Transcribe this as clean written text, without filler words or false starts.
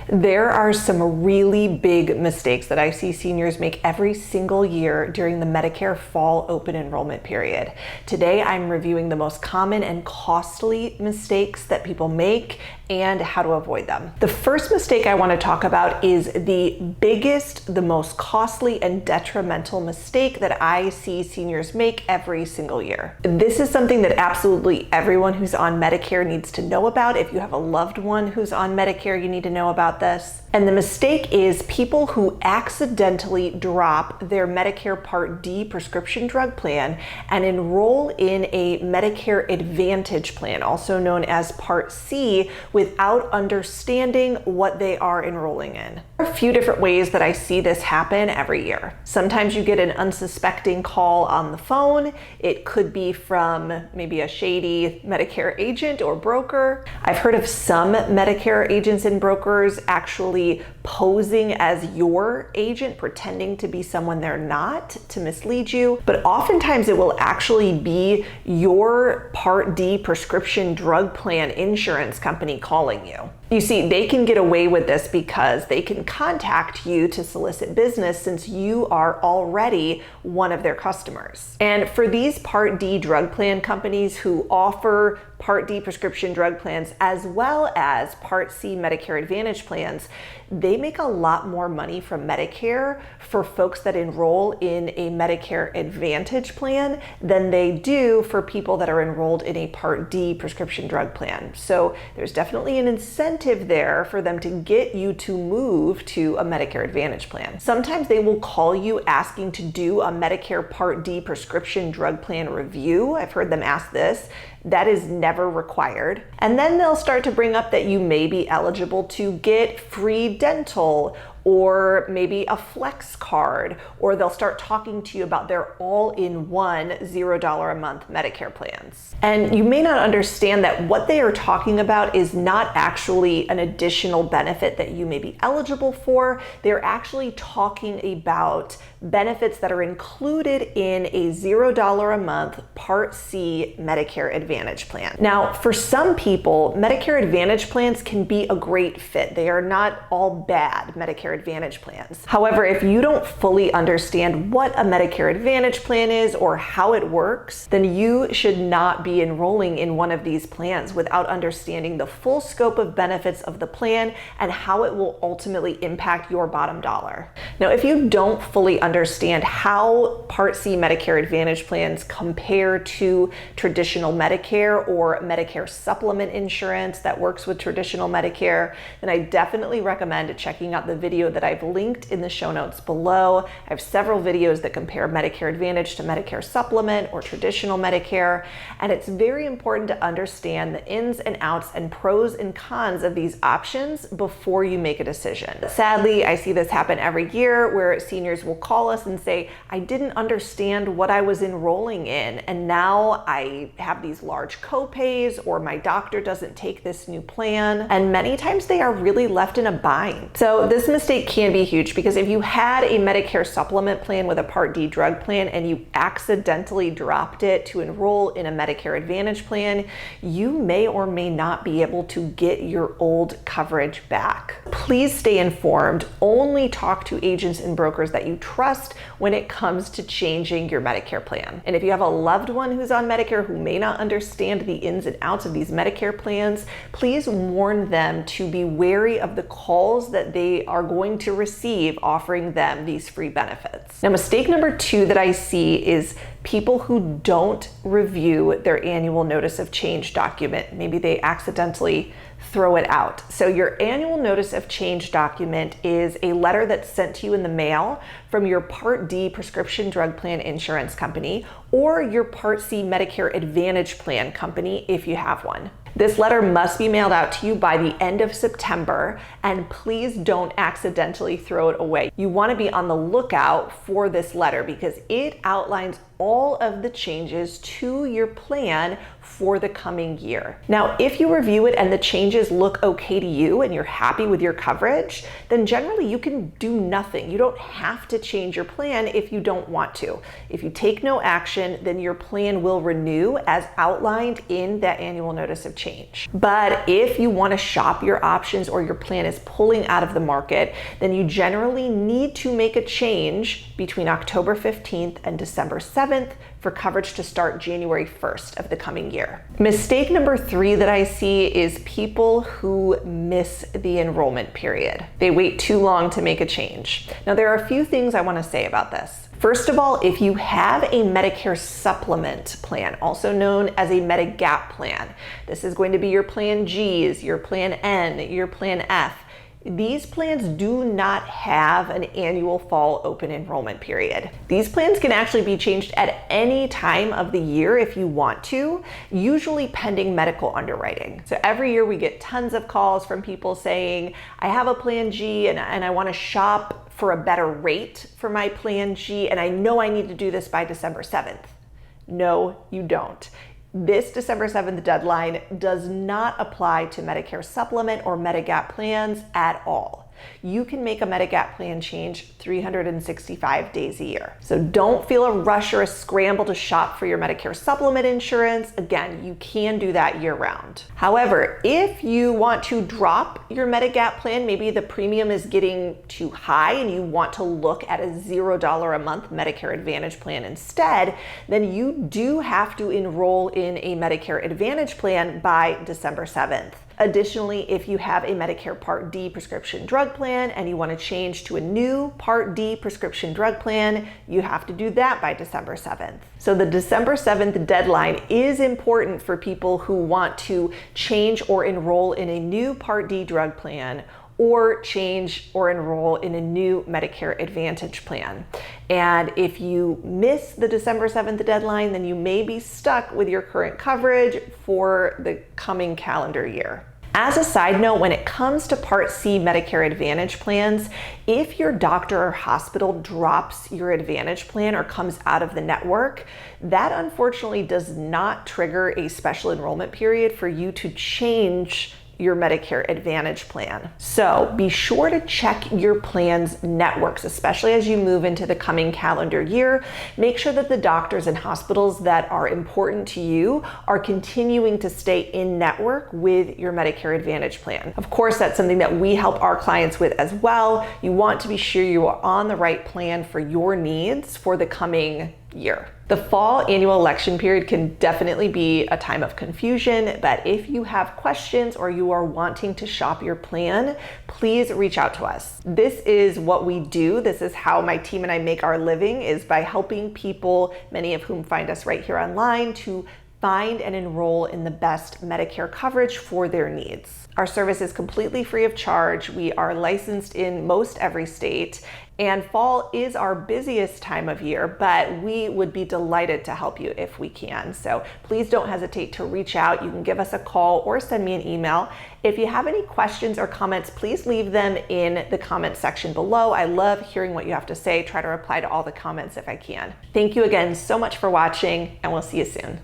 There are some really big mistakes that I see seniors make every single year during the Medicare Fall Open Enrollment period. Today, I'm reviewing the most common and costly mistakes that people make and how to avoid them. The first mistake I want to talk about is the biggest, the most costly and detrimental mistake that I see seniors make every single year. This is something that absolutely everyone who's on Medicare needs to know about. If you have a loved one who's on Medicare, you need to know about this. And the mistake is people who accidentally drop their Medicare Part D prescription drug plan and enroll in a Medicare Advantage plan, also known as Part C, without understanding what they are enrolling in. There are a few different ways that I see this happen every year. Sometimes you get an unsuspecting call on the phone. It could be from maybe a shady Medicare agent or broker. I've heard of some Medicare agents and brokers actually posing as your agent, pretending to be someone they're not to mislead you. But oftentimes it will actually be your Part D prescription drug plan insurance company calling you. You see, they can get away with this because they can contact you to solicit business since you are already one of their customers. And for these Part D drug plan companies who offer Part D prescription drug plans as well as Part C Medicare Advantage plans, they make a lot more money from Medicare for folks that enroll in a Medicare Advantage plan than they do for people that are enrolled in a Part D prescription drug plan. So there's definitely an incentive there for them to get you to move to a Medicare Advantage plan. Sometimes they will call you asking to do a Medicare Part D prescription drug plan review. I've heard them ask this. That is never required. And then they'll start to bring up that you may be eligible to get free dental or maybe a flex card, or they'll start talking to you about their all-in-one $0 a month Medicare plans. And you may not understand that what they are talking about is not actually an additional benefit that you may be eligible for. They're actually talking about benefits that are included in a $0 a month Part C Medicare Advantage plan. Now, for some people, Medicare Advantage plans can be a great fit. They are not all bad Medicare Advantage plans. However, if you don't fully understand what a Medicare Advantage plan is or how it works, then you should not be enrolling in one of these plans without understanding the full scope of benefits of the plan and how it will ultimately impact your bottom dollar. Now, if you don't fully understand how Part C Medicare Advantage plans compare to traditional Medicare or Medicare supplement insurance that works with traditional Medicare, then I definitely recommend checking out the video that I've linked in the show notes below. I have several videos that compare Medicare Advantage to Medicare supplement or traditional Medicare, and it's very important to understand the ins and outs and pros and cons of these options before you make a decision. Sadly, I see this happen every year where seniors will call us and say, I didn't understand what I was enrolling in, and now I have these large copays, or my doctor doesn't take this new plan, and many times they are really left in a bind. So this mistake can be huge, because if you had a Medicare supplement plan with a Part D drug plan and you accidentally dropped it to enroll in a Medicare Advantage plan, you may or may not be able to get your old coverage back. Please stay informed. Only talk to agents and brokers that you trust when it comes to changing your Medicare plan. And if you have a loved one who's on Medicare who may not understand the ins and outs of these Medicare plans, please warn them to be wary of the calls that they are going to receive offering them these free benefits. Now, mistake number 2 that I see is people who don't review their annual notice of change document. Maybe they accidentally throw it out. So your annual notice of change document is a letter that's sent to you in the mail from your Part D prescription drug plan insurance company or your Part C Medicare Advantage plan company if you have one. This letter must be mailed out to you by the end of September, and please don't accidentally throw it away. You want to be on the lookout for this letter because it outlines all of the changes to your plan for the coming year. Now, if you review it and the changes look okay to you and you're happy with your coverage, then generally you can do nothing. You don't have to change your plan if you don't want to. If you take no action, then your plan will renew as outlined in that annual notice of change. change. But if you want to shop your options or your plan is pulling out of the market, then you generally need to make a change between October 15th and December 7th for coverage to start January 1st of the coming year. Mistake number 3 that I see is people who miss the enrollment period. They wait too long to make a change. Now, there are a few things I want to say about this. First of all, if you have a Medicare supplement plan, also known as a medigap plan, this is going to be your plan G's, your plan N, your plan F. These plans do not have an annual fall open enrollment period. These plans can actually be changed at any time of the year if you want to, usually pending medical underwriting. So every year we get tons of calls from people saying, I have a plan G and I want to shop for a better rate for my plan G, and I know I need to do this by December 7th. No, you don't. This December 7th deadline does not apply to Medicare supplement or medigap plans at all. You can make a medigap plan change 365 days a year. So don't feel a rush or a scramble to shop for your Medicare supplement insurance. Again, you can do that year round. However, if you want to drop your medigap plan, maybe the premium is getting too high and you want to look at a $0 a month Medicare Advantage plan instead, then you do have to enroll in a Medicare Advantage plan by December 7th. Additionally, if you have a Medicare Part D prescription drug plan and you want to change to a new Part D prescription drug plan, you have to do that by December 7th. So the December 7th deadline is important for people who want to change or enroll in a new Part D drug plan or change or enroll in a new Medicare Advantage plan. And if you miss the December 7th deadline, then you may be stuck with your current coverage for the coming calendar year. As a side note, when it comes to Part C Medicare Advantage plans, if your doctor or hospital drops your Advantage plan or comes out of the network, that unfortunately does not trigger a special enrollment period for you to change your Medicare Advantage plan. So be sure to check your plan's networks, especially as you move into the coming calendar year. Make sure that the doctors and hospitals that are important to you are continuing to stay in network with your Medicare Advantage plan. Of course, that's something that we help our clients with as well. You want to be sure you are on the right plan for your needs for the coming year. The fall annual election period can definitely be a time of confusion, but if you have questions or you are wanting to shop your plan, please reach out to us. This is what we do. This is how my team and I make our living, is by helping people, many of whom find us right here online, to find and enroll in the best Medicare coverage for their needs. Our service is completely free of charge. We are licensed in most every state, and fall is our busiest time of year, but we would be delighted to help you if we can. So please don't hesitate to reach out. You can give us a call or send me an email. If you have any questions or comments, please leave them in the comment section below. I love hearing what you have to say. Try to reply to all the comments if I can. Thank you again so much for watching, and we'll see you soon.